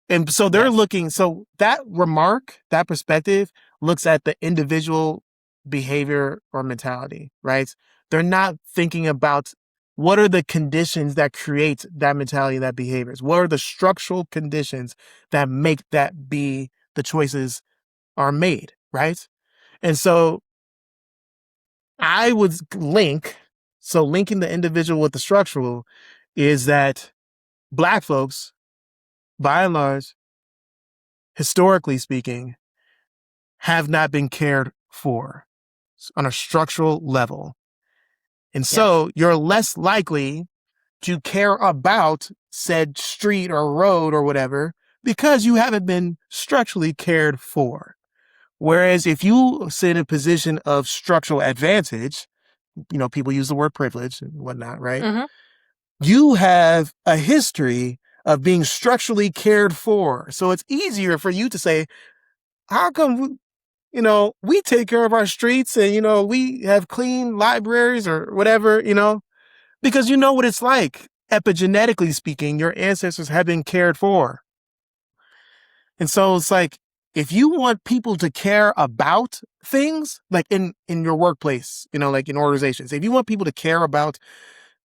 And so they're looking, so that remark, that perspective looks at the individual behavior or mentality, right? They're not thinking about what are the conditions that create that mentality, that behaviors. What are the structural conditions that make that be the choices are made, right? And so I would linking the individual with the structural is that Black folks, by and large, historically speaking, have not been cared for on a structural level. And so you're less likely to care about said street or road or whatever because you haven't been structurally cared for. Whereas if you sit in a position of structural advantage, you know, people use the word privilege and whatnot, right? Mm-hmm. You have a history of being structurally cared for. So it's easier for you to say, how come you know, we take care of our streets and, you know, we have clean libraries or whatever, you know, because you know what it's like. Epigenetically speaking, your ancestors have been cared for. And so it's like, if you want people to care about things, like in your workplace, you know, like in organizations, if you want people to care about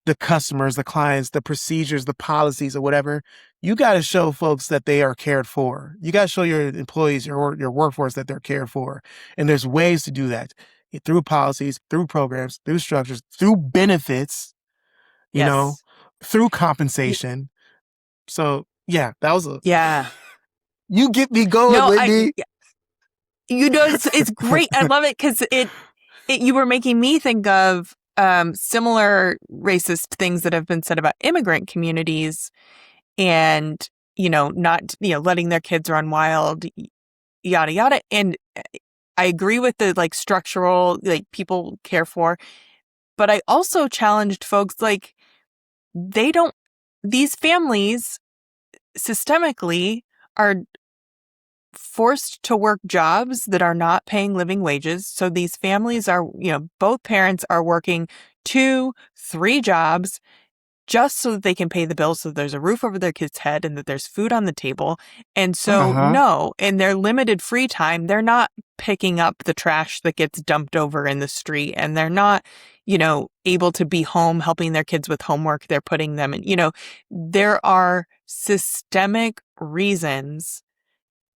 the customers, the clients, the procedures, the policies or whatever, you got to show folks that they are cared for. You got to show your employees, your workforce that they're cared for. And there's ways to do that through policies, through programs, through structures, through benefits, you know, through compensation. So yeah, that was you get me going, No, Whitney. you know, it's great. I love it because you were making me think of similar racist things that have been said about immigrant communities and, you know, not, you know, letting their kids run wild, yada, yada. And I agree with the like structural, like people care for. But I also challenged folks like these families systemically are forced to work jobs that are not paying living wages. So these families are, both parents are working 2, 3 jobs just so that they can pay the bills, so there's a roof over their kids' head and that there's food on the table. And so, no, in their limited free time, they're not picking up the trash that gets dumped over in the street, and they're not, able to be home helping their kids with homework. They're putting them in, there are systemic reasons.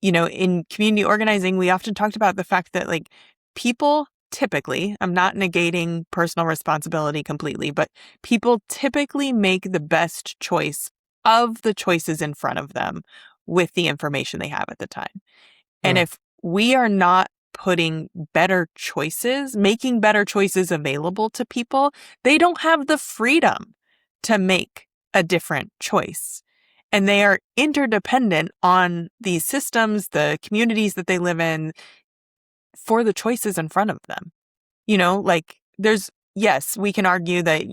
In community organizing, we often talked about the fact that like people typically, I'm not negating personal responsibility completely, but people typically make the best choice of the choices in front of them with the information they have at the time. And if we are not putting better choices, making better choices available to people, they don't have the freedom to make a different choice. And they are interdependent on these systems, the communities that they live in, for the choices in front of them. Yes, we can argue that,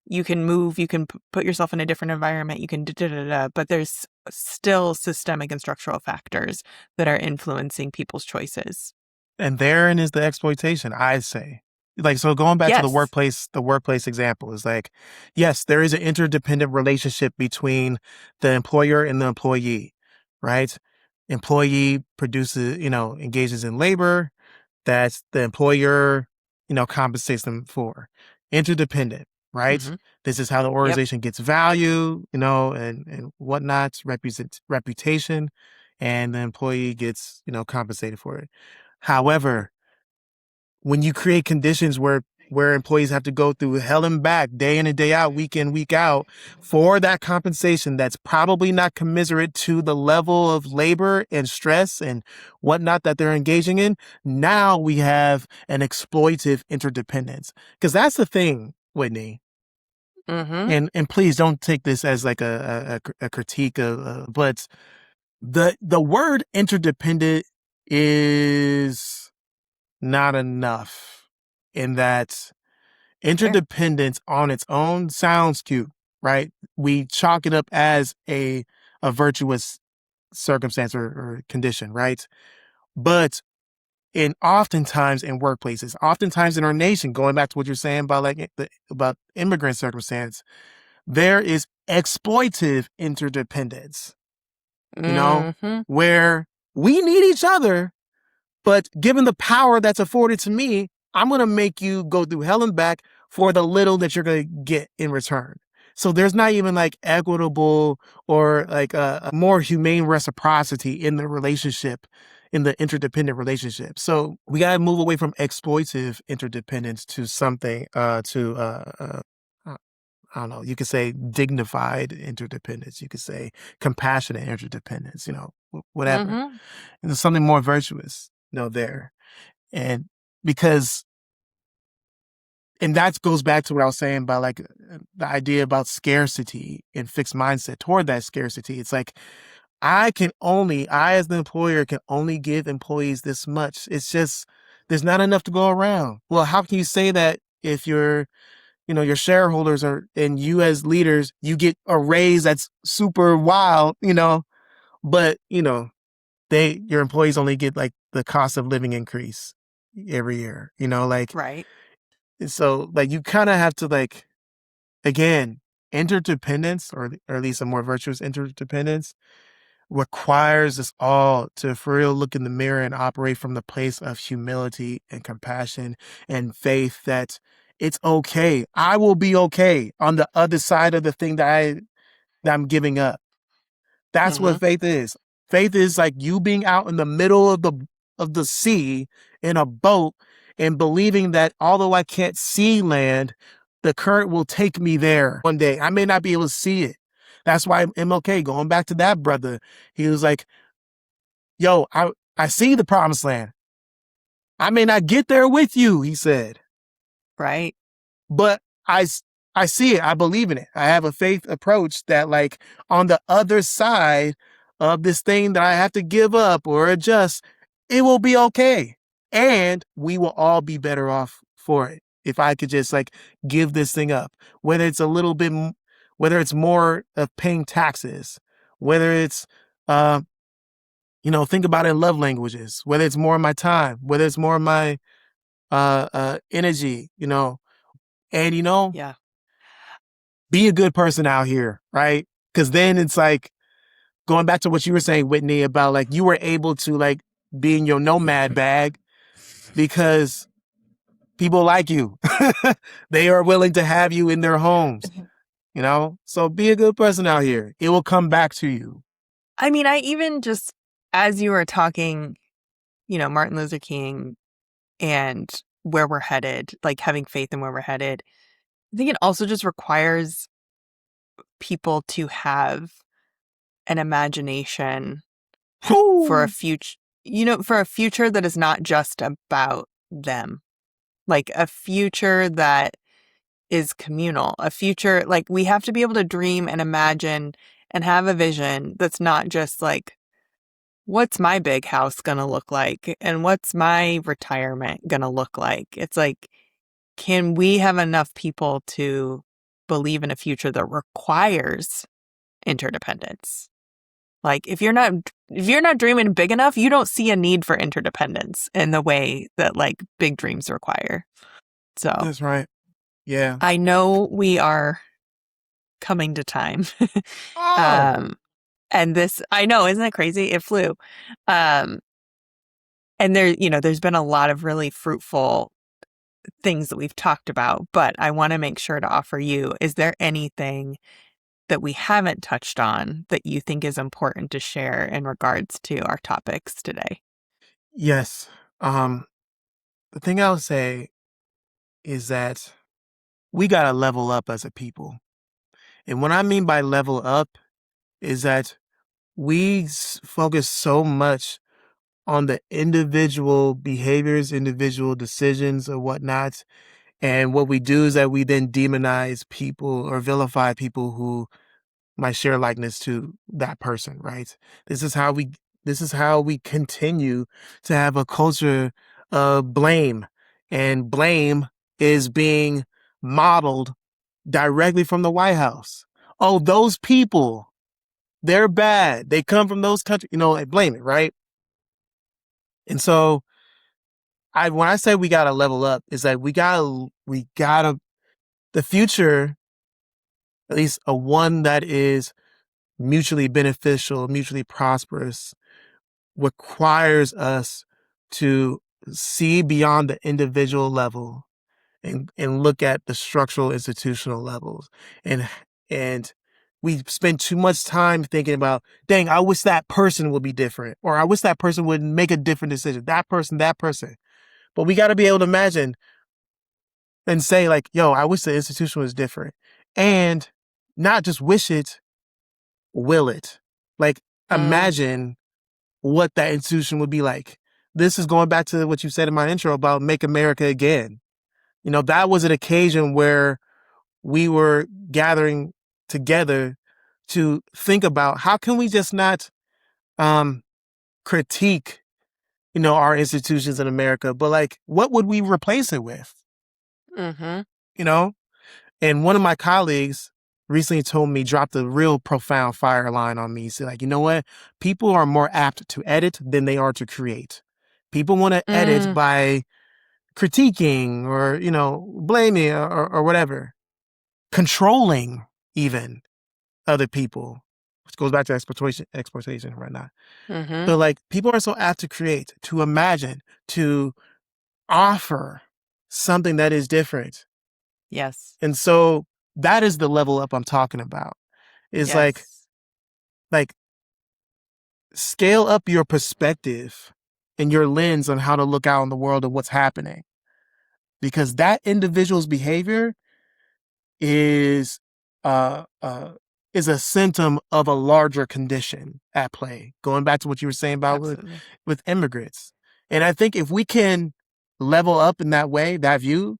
you can move, you can put yourself in a different environment, you can but there's still systemic and structural factors that are influencing people's choices. And therein is the exploitation, I say. Like, so going back to the workplace example is like, yes, there is an interdependent relationship between the employer and the employee, right? Employee produces, engages in labor that the employer, compensates them for. Interdependent, right? Mm-hmm. This is how the organization gets value, and whatnot, reputation, and the employee gets, compensated for it. However, when you create conditions where employees have to go through hell and back day in and day out, week in, week out for that compensation that's probably not commensurate to the level of labor and stress and whatnot that they're engaging in, now we have an exploitive interdependence. Because that's the thing, Whitney. Mm-hmm. And please don't take this as like a critique but the word interdependent is not enough, in that interdependence on its own sounds cute, right? We chalk it up as a virtuous circumstance or condition, right? But oftentimes in workplaces, oftentimes in our nation, going back to what you're saying about about immigrant circumstance, there is exploitive interdependence, where we need each other. But given the power that's afforded to me, I'm going to make you go through hell and back for the little that you're going to get in return. So there's not even like equitable or like a more humane reciprocity in the relationship, in the interdependent relationship. So we got to move away from exploitive interdependence to something, I don't know, you could say dignified interdependence. You could say compassionate interdependence, whatever. Mm-hmm. And there's something more virtuous, there. And because, and that goes back to what I was saying about like the idea about scarcity and fixed mindset toward that scarcity. It's like, I as the employer can only give employees this much. It's just, there's not enough to go around. Well, how can you say that if your shareholders and you as leaders, you get a raise that's super wild, but, your employees only get like the cost of living increase every year, Right. so like you kind of have to like, again, interdependence or at least a more virtuous interdependence requires us all to for real look in the mirror and operate from the place of humility and compassion and faith that it's okay. I will be okay on the other side of the thing that I'm giving up. That's Mm-hmm. what faith is. Faith is like you being out in the middle of the sea in a boat and believing that although I can't see land, the current will take me there one day. I may not be able to see it. That's why MLK, going back to that brother, he was like, yo, I see the promised land. I may not get there with you, he said. Right. But I see it. I believe in it. I have a faith approach that like on the other side of this thing that I have to give up or adjust, it will be okay. And we will all be better off for it. if I could just like give this thing up, whether it's a little bit, whether it's more of paying taxes, whether it's, think about it in love languages, whether it's more of my time, whether it's more of my energy, and Yeah. be a good person out here, right? Because then it's like going back to what you were saying, Whitney, about like you were able to like be in your nomad bag because people like you. They are willing to have you in their homes, So be a good person out here. It will come back to you. I mean, I even just, as you were talking, Martin Luther King and where we're headed, like having faith in where we're headed, I think it also just requires people to have an imagination for a future, for a future that is not just about them, like a future that is communal, a future, like we have to be able to dream and imagine and have a vision that's not just like, what's my big house going to look like? And what's my retirement going to look like? It's like, can we have enough people to believe in a future that requires interdependence? Like if you're not dreaming big enough, you don't see a need for interdependence in the way that like big dreams require. So that's right. Yeah. I know we are coming to time. And this, I know, isn't it crazy? It flew. And there's been a lot of really fruitful things that we've talked about, but I want to make sure to offer you, is there anything that we haven't touched on that you think is important to share in regards to our topics today? Yes. The thing I'll say is that we got to level up as a people. And what I mean by level up is that we focus so much on the individual behaviors, individual decisions or whatnot. And what we do is that we then demonize people or vilify people who might share likeness to that person, right? This is how we continue to have a culture of blame. And blame is being modeled directly from the White House. Oh, those people, they're bad. They come from those countries, they blame it, right? And so when I say we gotta level up, is that we gotta the future, at least a one that is mutually beneficial, mutually prosperous, requires us to see beyond the individual level and look at the structural institutional levels. And we spend too much time thinking about, dang, I wish that person would be different, or I wish that person would make a different decision. That person. But we got to be able to imagine and say like, yo, I wish the institution was different. And not just wish it, will it. Like, imagine what that institution would be like. This is going back to what you said in my intro about Make America Again. That was an occasion where we were gathering together to think about how can we just not critique, our institutions in America, but like, what would we replace it with? Mm-hmm. And one of my colleagues recently told me, dropped a real profound fire line on me. He said, like, you know what? People are more apt to edit than they are to create. People want to edit by critiquing or, blaming or whatever. Controlling even other people, which goes back to exploitation right now. Mm-hmm. But like, people are so apt to create, to imagine, to offer something that is different. Yes. And so that is the level up I'm talking about. Is yes. like scale up your perspective and your lens on how to look out in the world and what's happening. Because that individual's behavior is a symptom of a larger condition at play. Going back to what you were saying about with immigrants. And I think if we can level up in that way, that view,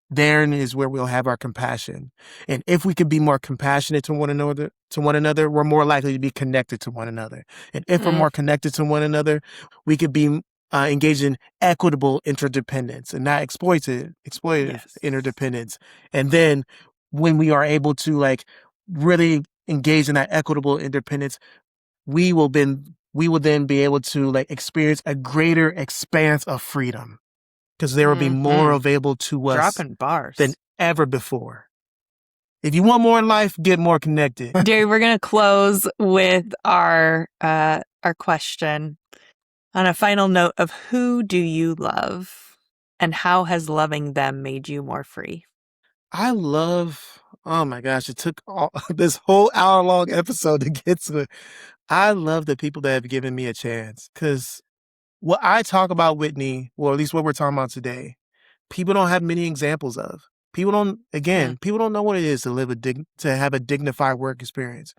therein is where we'll have our compassion. And if we can be more compassionate to one another, we're more likely to be connected to one another. And if we're more connected to one another, we could be engage in equitable interdependence and not exploitative Yes. interdependence. And then when we are able to like really engage in that equitable independence, we will then be able to like experience a greater expanse of freedom because there will be more available to us Dropping bars. than ever before. If you want more in life, get more connected. Darrie, we're going to close with our question on a final note of who do you love and how has loving them made you more free? Oh my gosh, it took this whole hour-long episode to get to it. I love the people that have given me a chance because what I talk about, Whitney, or at least what we're talking about today, people don't have many examples of. People don't know what it is to have a dignified work experience,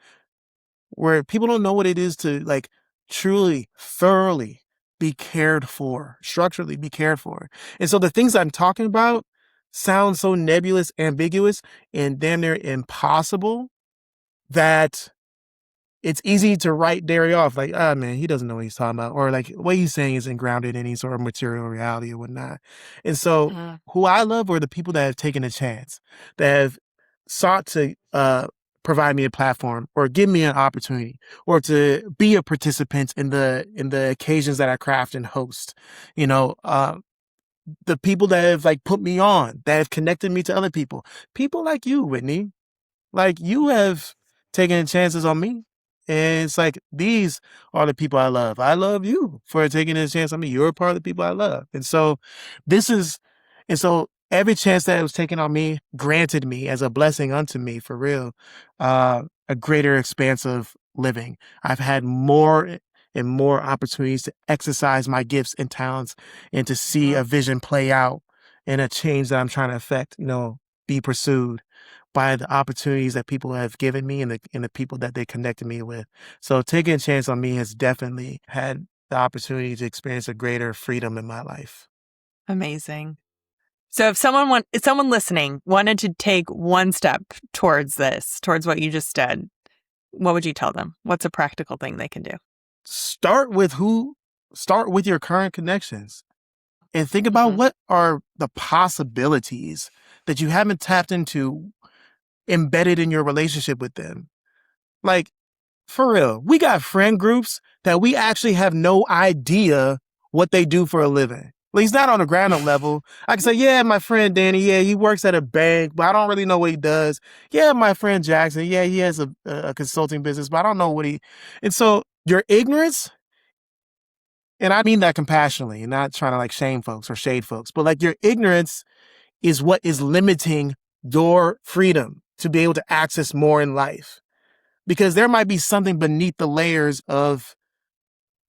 where people don't know what it is to like truly, thoroughly be cared for, structurally be cared for. And so the things I'm talking about sound so nebulous, ambiguous, and damn near impossible that it's easy to write Darrie off like, ah, man, he doesn't know what he's talking about. Or like what he's saying isn't grounded in any sort of material reality or whatnot. And so who I love are the people that have taken a chance, that have sought to provide me a platform or give me an opportunity or to be a participant in the occasions that I craft and host. You know, the people that have like put me on, that have connected me to other people. People like you, Whitney. Like you have taken chances on me. And it's like, these are the people I love. I love you for taking a chance on me. You're a part of the people I love. And so every chance that was taken on me granted me as a blessing unto me for real, a greater expanse of living. I've had more and more opportunities to exercise my gifts and talents and to see a vision play out and a change that I'm trying to affect, be pursued by the opportunities that people have given me and the people that they connected me with. So taking a chance on me has definitely had the opportunity to experience a greater freedom in my life. Amazing. So if someone listening wanted to take one step towards what you just said, what would you tell them? What's a practical thing they can do? Start with your current connections and think about what are the possibilities that you haven't tapped into embedded in your relationship with them. Like, for real, we got friend groups that we actually have no idea what they do for a living. At least not on a ground level. I can say, yeah, my friend Danny, yeah, he works at a bank, but I don't really know what he does. Yeah, my friend Jackson, yeah, he has a consulting business, but I don't know what he... And so your ignorance, and I mean that compassionately and not trying to like shame folks or shade folks, but like your ignorance is what is limiting your freedom to be able to access more in life. Because there might be something beneath the layers of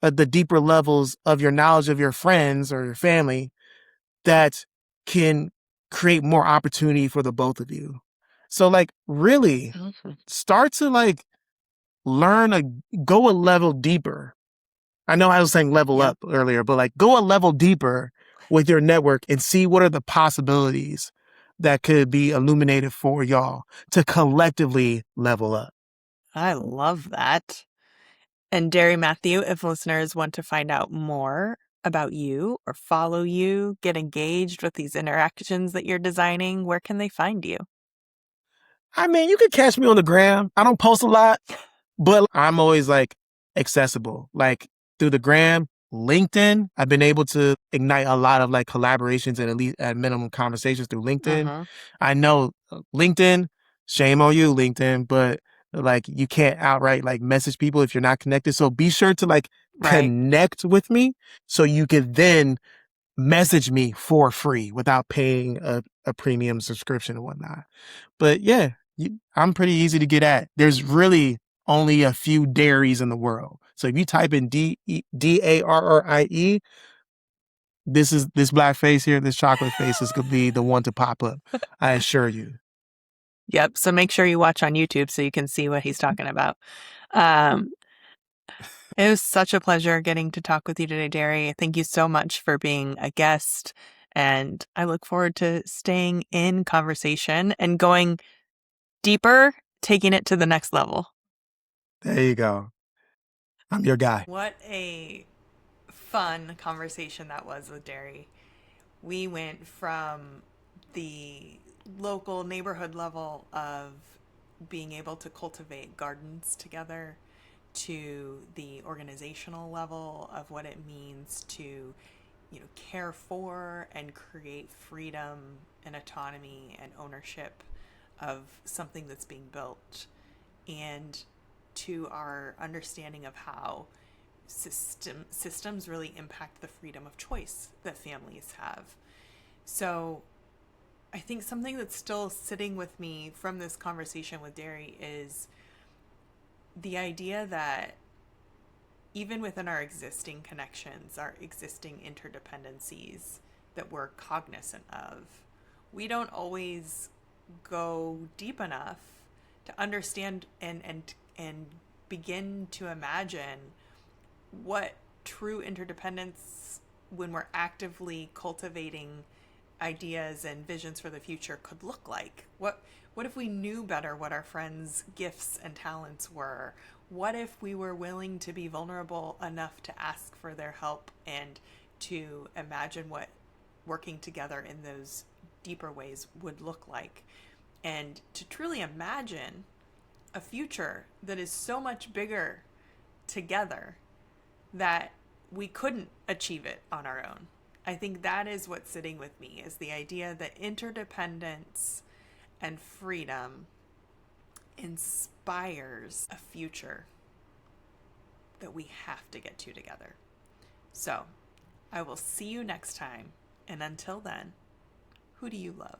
the deeper levels of your knowledge of your friends or your family that can create more opportunity for the both of you. So like really start to like go a level deeper. I know I was saying level up earlier, but like go a level deeper with your network and see what are the possibilities that could be illuminated for y'all to collectively level up. I love that. And Darrie Matthew, if listeners want to find out more about you or follow you, get engaged with these interactions that you're designing, where can they find you? I mean, you can catch me on the gram. I don't post a lot, but I'm always like accessible, like through the gram, LinkedIn. I've been able to ignite a lot of like collaborations and at least at minimum conversations through LinkedIn. I know LinkedIn, shame on you, LinkedIn, but like you can't outright like message people if you're not connected. So be sure to like connect with me so you can then message me for free without paying a premium subscription and whatnot. But yeah, I'm pretty easy to get at. There's really only a few Darries in the world. So if you type in Darrie, this black face here, this chocolate face is going to be the one to pop up. I assure you. Yep. So make sure you watch on YouTube so you can see what he's talking about. It was such a pleasure getting to talk with you today, Darrie. Thank you so much for being a guest. And I look forward to staying in conversation and going deeper, taking it to the next level. There you go. I'm your guy. What a fun conversation that was with Darrie. We went from the local neighborhood level of being able to cultivate gardens together to the organizational level of what it means to, care for and create freedom and autonomy and ownership of something that's being built, and to our understanding of how systems really impact the freedom of choice that families have. So I think something that's still sitting with me from this conversation with Darrie is the idea that even within our existing connections, our existing interdependencies that we're cognizant of, we don't always go deep enough to understand and begin to imagine what true interdependence, when we're actively cultivating ideas and visions for the future, could look like. What if we knew better what our friends' gifts and talents were? What if we were willing to be vulnerable enough to ask for their help and to imagine what working together in those deeper ways would look like? And to truly imagine a future that is so much bigger together that we couldn't achieve it on our own. I think that is what's sitting with me, is the idea that interdependence and freedom inspires a future that we have to get to together. So I will see you next time. And until then, who do you love?